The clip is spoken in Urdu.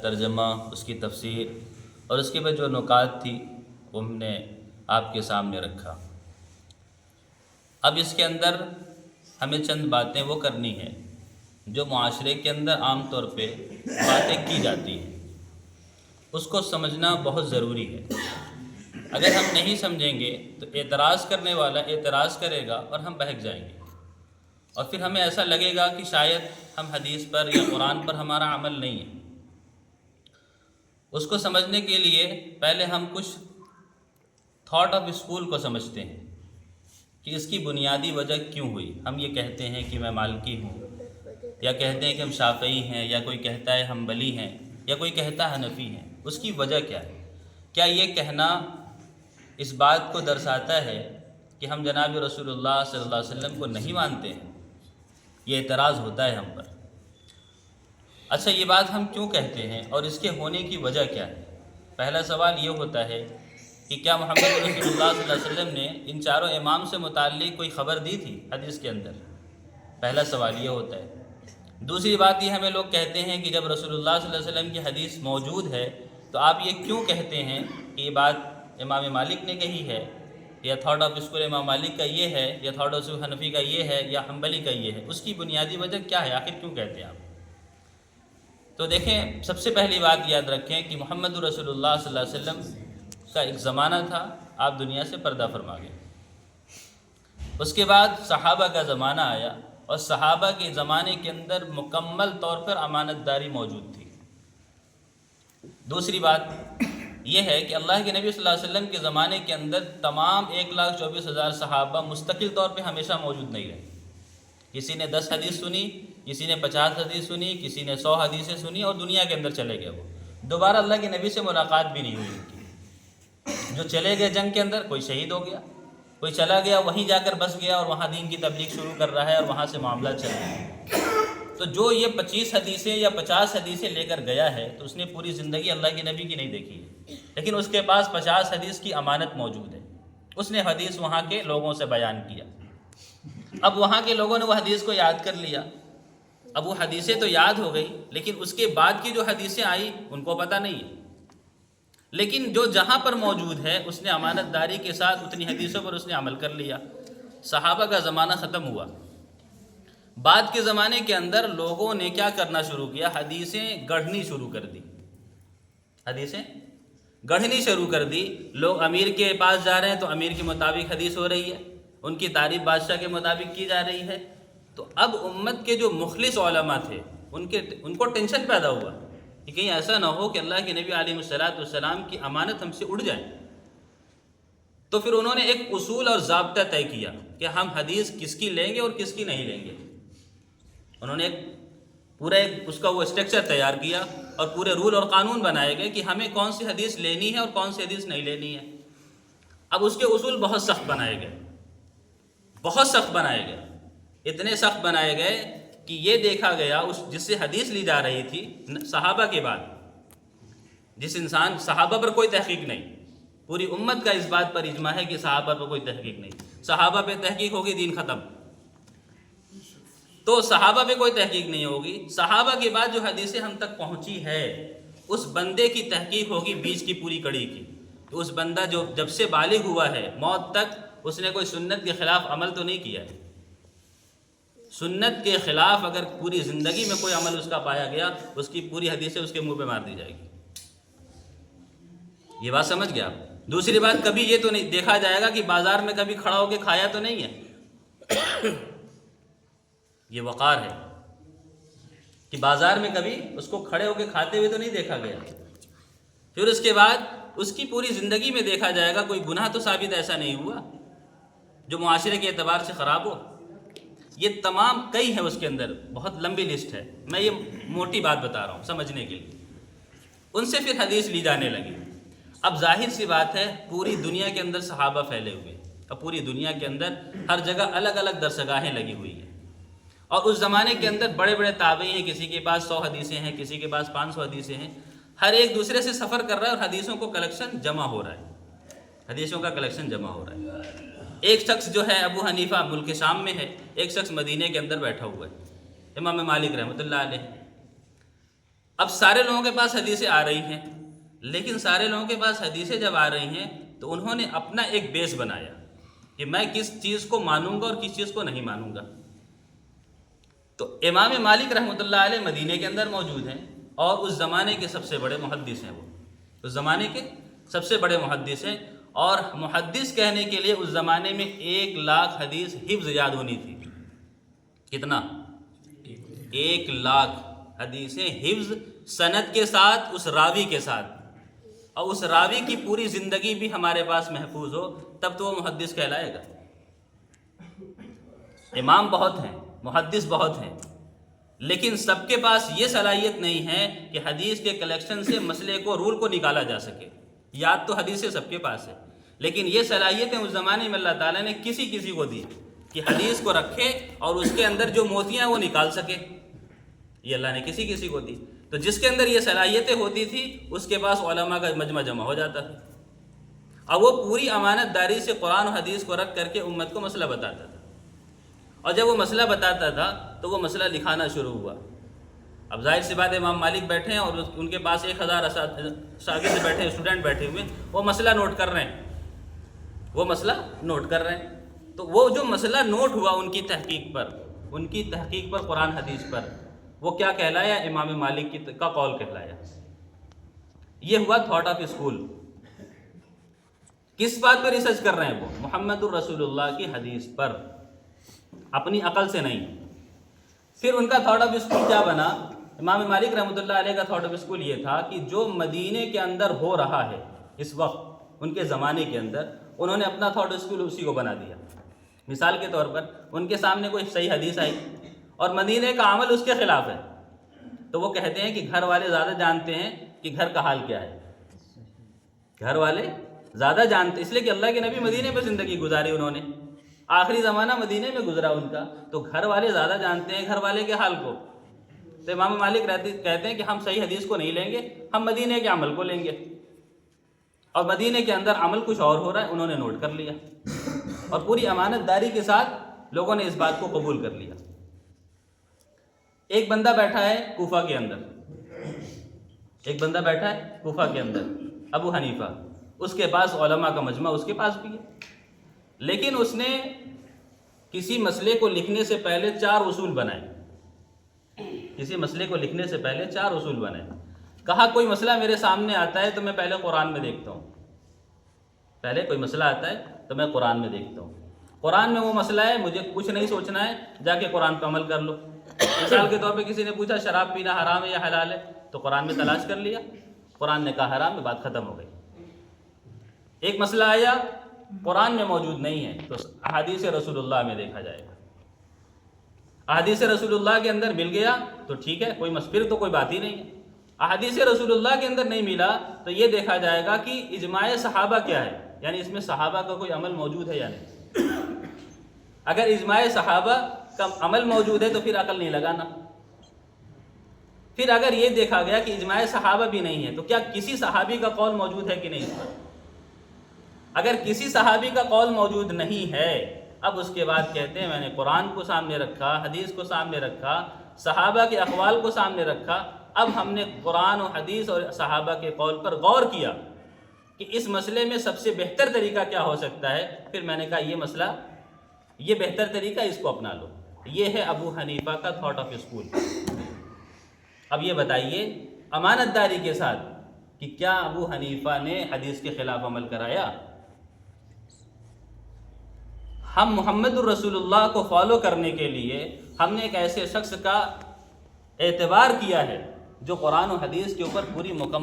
ترجمہ، اس کی تفسیر اور اس کے بعد جو نکات تھی وہ ہم نے آپ کے سامنے رکھا۔ اب اس کے اندر ہمیں چند باتیں وہ کرنی ہیں جو معاشرے کے اندر عام طور پہ باتیں کی جاتی ہیں، اس کو سمجھنا بہت ضروری ہے۔ اگر ہم نہیں سمجھیں گے تو اعتراض کرنے والا اعتراض کرے گا اور ہم بہک جائیں گے، اور پھر ہمیں ایسا لگے گا کہ شاید ہم حدیث پر یا قرآن پر ہمارا عمل نہیں ہے۔ اس کو سمجھنے کے لیے پہلے ہم کچھ تھاٹ آف اسکول کو سمجھتے ہیں کہ اس کی بنیادی وجہ کیوں ہوئی۔ ہم یہ کہتے ہیں کہ میں مالکی ہوں، یا کہتے ہیں کہ ہم شافعی ہیں، یا کوئی کہتا ہے حنبلی ہیں، یا کوئی کہتا ہے حنفی ہیں۔ اس کی وجہ کیا ہے؟ کیا یہ کہنا اس بات کو درساتا ہے کہ ہم جناب رسول اللہ صلی اللہ علیہ وسلم کو نہیں مانتے ہیں؟ یہ اعتراض ہوتا ہے ہم پر۔ اچھا، یہ بات ہم کیوں کہتے ہیں اور اس کے ہونے کی وجہ کیا ہے؟ پہلا سوال یہ ہوتا ہے کہ کیا محمد رسول اللہ صلی اللہ علیہ وسلم نے ان چاروں امام سے متعلق کوئی خبر دی تھی حدیث کے اندر؟ پہلا سوال یہ ہوتا ہے۔ دوسری بات یہ ہمیں لوگ کہتے ہیں کہ جب رسول اللہ صلی اللہ علیہ وسلم کی حدیث موجود ہے تو آپ یہ کیوں کہتے ہیں کہ یہ بات امام مالک نے کہی ہے، یا تھاٹ آف اسکول امام مالک کا یہ ہے، یا تھاٹ آف اسکول حنفی کا یہ ہے، یا حنبلی کا یہ ہے؟ اس کی بنیادی وجہ کیا ہے؟ آخر کیوں کہتے ہیں آپ؟ تو دیکھیں، سب سے پہلی بات یاد رکھیں کہ محمد رسول اللہ صلی اللہ علیہ وسلم کا ایک زمانہ تھا، آپ دنیا سے پردہ فرما گئے۔ اس کے بعد صحابہ کا زمانہ آیا، اور صحابہ کے زمانے کے اندر مکمل طور پر امانت داری موجود تھی۔ دوسری بات یہ ہے کہ اللہ کے نبی صلی اللہ علیہ وسلم کے زمانے کے اندر تمام 1,24,000 صحابہ مستقل طور پہ ہمیشہ موجود نہیں رہے۔ کسی نے 10 حدیث سنی، کسی نے 50 حدیث سنی، کسی نے 100 حدیثیں سنی اور دنیا کے اندر چلے گئے۔ وہ دوبارہ اللہ کے نبی سے ملاقات بھی نہیں ہوئی ان کی۔ جو چلے گئے جنگ کے اندر، کوئی شہید ہو گیا، کوئی چلا گیا وہیں جا کر بس گیا اور وہاں دین کی تبلیغ شروع کر رہا ہے اور وہاں سے معاملات چل رہے ہیں۔ تو جو یہ 25 حدیثیں یا 50 حدیثیں لے کر گیا ہے تو اس نے پوری زندگی اللہ کے نبی کی نہیں دیکھی ہے، لیکن اس کے پاس 50 حدیث کی امانت موجود ہے۔ اس نے حدیث وہاں کے لوگوں سے بیان کیا۔ اب وہاں کے لوگوں نے وہ حدیث کو یاد کر لیا۔ اب وہ حدیثیں تو یاد ہو گئی، لیکن اس کے بعد کی جو حدیثیں آئی ان کو پتہ نہیں ہے۔ لیکن جو جہاں پر موجود ہے اس نے امانت داری کے ساتھ اتنی حدیثوں پر اس نے عمل کر لیا۔ صحابہ کا زمانہ ختم ہوا۔ بعد کے زمانے کے اندر لوگوں نے کیا کرنا شروع کیا؟ حدیثیں گڑھنی شروع کر دی۔ حدیثیں گڑھنی شروع کر دی۔ لوگ امیر کے پاس جا رہے ہیں تو امیر کے مطابق حدیث ہو رہی ہے، ان کی تعریف بادشاہ کے مطابق کی جا رہی ہے۔ تو اب امت کے جو مخلص علماء تھے ان کو ٹینشن پیدا ہوا کہ کہیں ایسا نہ ہو کہ اللہ کے نبی علیہ السلام کی امانت ہم سے اڑ جائے۔ تو پھر انہوں نے ایک اصول اور ضابطہ طے کیا کہ ہم حدیث کس کی لیں گے اور کس کی نہیں لیں گے۔ انہوں نے اس کا وہ اسٹرکچر تیار کیا اور پورے رول اور قانون بنائے گئے کہ ہمیں کون سی حدیث لینی ہے اور کون سی حدیث نہیں لینی ہے۔ اب اس کے اصول بہت سخت بنائے گئے، بہت سخت بنائے گئے، اتنے سخت بنائے گئے کہ یہ دیکھا گیا جس سے حدیث لی جا رہی تھی صحابہ کے بعد، جس انسان صحابہ پر کوئی تحقیق نہیں، پوری امت کا اس بات پر اجماع ہے کہ صحابہ پر کوئی تحقیق نہیں، صحابہ پہ تحقیق ہوگی دین ختم۔ تو صحابہ پہ کوئی تحقیق نہیں ہوگی، صحابہ کے بعد جو حدیثیں ہم تک پہنچی ہے اس بندے کی تحقیق ہوگی بیچ کی پوری کڑی کی۔ تو اس بندہ جو جب سے بالغ ہوا ہے موت تک اس نے کوئی سنت کے خلاف عمل تو نہیں کیا ہے۔ سنت کے خلاف اگر پوری زندگی میں کوئی عمل اس کا پایا گیا، اس کی پوری حدیثیں اس کے منہ پہ مار دی جائے گی۔ یہ بات سمجھ گیا؟ دوسری بات، کبھی یہ تو نہیں دیکھا جائے گا کہ بازار میں کبھی کھڑا ہو کے کھایا تو نہیں ہے۔ یہ وقار ہے کہ بازار میں کبھی اس کو کھڑے ہو کے کھاتے ہوئے تو نہیں دیکھا گیا۔ پھر اس کے بعد اس کی پوری زندگی میں دیکھا جائے گا کوئی گناہ تو ثابت ایسا نہیں ہوا جو معاشرے کے اعتبار سے خراب ہو۔ یہ تمام کئی ہیں، اس کے اندر بہت لمبی لسٹ ہے، میں یہ موٹی بات بتا رہا ہوں سمجھنے کے لیے۔ ان سے پھر حدیث لی جانے لگی۔ اب ظاہر سی بات ہے پوری دنیا کے اندر صحابہ پھیلے ہوئے، اب پوری دنیا کے اندر ہر جگہ الگ الگ درسگاہیں لگی ہوئی ہیں، اور اس زمانے کے اندر بڑے بڑے تابعی ہیں، کسی کے پاس 100 حدیثیں ہیں، کسی کے پاس 500 حدیثیں ہیں، ہر ایک دوسرے سے سفر کر رہا ہے اور حدیثوں کو کلیکشن جمع ہو رہا ہے، حدیثوں کا کلیکشن جمع ہو رہا ہے۔ ایک شخص جو ہے ابو حنیفہ ملک شام میں ہے، ایک شخص مدینے کے اندر بیٹھا ہوا ہے، امام مالک رحمۃ اللہ علیہ۔ اب سارے لوگوں کے پاس حدیثیں آ رہی ہیں، لیکن سارے لوگوں کے پاس حدیثیں جب آ رہی ہیں تو انہوں نے اپنا ایک بیس بنایا کہ میں کس چیز کو مانوں گا اور کس چیز کو نہیں مانوں گا۔ تو امام مالک رحمۃ اللہ علیہ مدینے کے اندر موجود ہیں اور اس زمانے کے سب سے بڑے محدث ہیں، وہ اس زمانے کے سب سے بڑے محدث ہیں، اور محدث کہنے کے لیے اس زمانے میں 1,00,000 حدیث حفظ یاد ہونی تھی۔ کتنا؟ 1,00,000 حدیثیں حفظ، سند کے ساتھ، اس راوی کے ساتھ، اور اس راوی کی پوری زندگی بھی ہمارے پاس محفوظ ہو، تب تو وہ محدث کہلائے گا۔ امام بہت ہیں، محدث بہت ہیں، لیکن سب کے پاس یہ صلاحیت نہیں ہے کہ حدیث کے کلیکشن سے مسئلے کو، رول کو نکالا جا سکے۔ یاد تو حدیثیں سب کے پاس ہے، لیکن یہ صلاحیتیں اس زمانے میں اللہ تعالیٰ نے کسی کو دی کہ حدیث کو رکھے اور اس کے اندر جو موتیاں وہ نکال سکے، یہ اللہ نے کسی کو دی۔ تو جس کے اندر یہ صلاحیتیں ہوتی تھی اس کے پاس علماء کا مجمع جمع ہو جاتا تھا، اور وہ پوری امانت داری سے قرآن و حدیث کو رکھ کر کے امت کو مسئلہ بتاتا تھا، اور جب وہ مسئلہ بتاتا تھا تو وہ مسئلہ لکھانا شروع ہوا۔ اب ظاہر سی بات ہے، امام مالک بیٹھے ہیں اور ان کے پاس 1,000 شاگرد بیٹھے، اسٹوڈنٹ بیٹھے ہوئے، وہ مسئلہ نوٹ کر رہے ہیں، وہ مسئلہ نوٹ کر رہے ہیں۔ تو وہ جو مسئلہ نوٹ ہوا ان کی تحقیق پر قرآن حدیث پر، وہ کیا کہلایا؟ امام مالک کا قول کہلایا۔ یہ ہوا تھاٹ آف اسکول۔ کس بات پہ ریسرچ کر رہے ہیں؟ وہ محمد الرسول اللہ کی حدیث پر، اپنی عقل سے نہیں۔ پھر ان کا تھاٹ آف اسکول کیا بنا؟ امام مالک رحمۃ اللہ علیہ کا تھاٹ آف اسکول یہ تھا کہ جو مدینے کے اندر ہو رہا ہے اس وقت، ان کے زمانے کے اندر، انہوں نے اپنا تھاٹ اسکول اسی کو بنا دیا۔ مثال کے طور پر ان کے سامنے کوئی صحیح حدیث آئی اور مدینے کا عمل اس کے خلاف ہے، تو وہ کہتے ہیں کہ گھر والے زیادہ جانتے ہیں کہ گھر کا حال کیا ہے۔ گھر والے زیادہ جانتے، اس لیے کہ اللہ کے نبی مدینے میں زندگی گزاری، انہوں نے آخری زمانہ مدینے میں گزرا ان کا، تو گھر والے زیادہ جانتے ہیں گھر والے کے حال کو۔ تو امام مالک کہتے ہیں کہ ہم صحیح حدیث کو نہیں لیں گے، ہم مدینے کے عمل کو لیں گے، اور مدینے کے اندر عمل کچھ اور ہو رہا ہے، انہوں نے نوٹ کر لیا، اور پوری امانت داری کے ساتھ لوگوں نے اس بات کو قبول کر لیا۔ ایک بندہ بیٹھا ہے کوفہ کے اندر، ابو حنیفہ، اس کے پاس علماء کا مجمع اس کے پاس بھی ہے، لیکن اس نے کسی مسئلے کو لکھنے سے پہلے 4 اصول بنائے۔ کہا کوئی مسئلہ میرے سامنے آتا ہے تو میں پہلے قرآن میں دیکھتا ہوں، قرآن میں وہ مسئلہ ہے، مجھے کچھ نہیں سوچنا ہے، جا کے قرآن پہ عمل کر لو۔ مثال کے طور پہ کسی نے پوچھا شراب پینا حرام ہے یا حلال ہے، تو قرآن میں تلاش کر لیا، قرآن نے کہا حرام ہے، بات ختم ہو گئی۔ ایک مسئلہ آیا قرآن میں موجود نہیں ہے، تو احادیث رسول اللہ میں دیکھا جائے گا، احادیث رسول اللہ کے اندر مل گیا تو ٹھیک ہے، پھر تو کوئی بات ہی نہیں ہے۔ احادیث رسول اللہ کے اندر نہیں ملا تو یہ دیکھا جائے گا کہ اجماع صحابہ کیا ہے، یعنی اس میں صحابہ کا کوئی عمل موجود ہے یا نہیں۔ اگر اجماع صحابہ کا عمل موجود ہے تو پھر عقل نہیں لگانا۔ پھر اگر یہ دیکھا گیا کہ اجماع صحابہ بھی نہیں ہے تو کیا کسی صحابی کا قول موجود ہے کہ نہیں اس پر؟ اگر کسی صحابی کا قول موجود نہیں ہے، اب اس کے بعد کہتے ہیں میں نے قرآن کو سامنے رکھا، حدیث کو سامنے رکھا، صحابہ کے اقوال کو سامنے رکھا، اب ہم نے قرآن و حدیث اور صحابہ کے قول پر غور کیا کہ اس مسئلے میں سب سے بہتر طریقہ کیا ہو سکتا ہے، پھر میں نے کہا یہ مسئلہ، یہ بہتر طریقہ، اس کو اپنا لو۔ یہ ہے ابو حنیفہ کا تھاٹ آف اسکول۔ اب یہ بتائیے امانت داری کے ساتھ کہ کیا ابو حنیفہ نے حدیث کے خلاف عمل کرایا؟ ہم محمد الرسول اللہ کو فالو کرنے کے لیے ہم نے ایک ایسے شخص کا اعتبار کیا ہے جو قرآن و حدیث کے اوپر پوری مکمل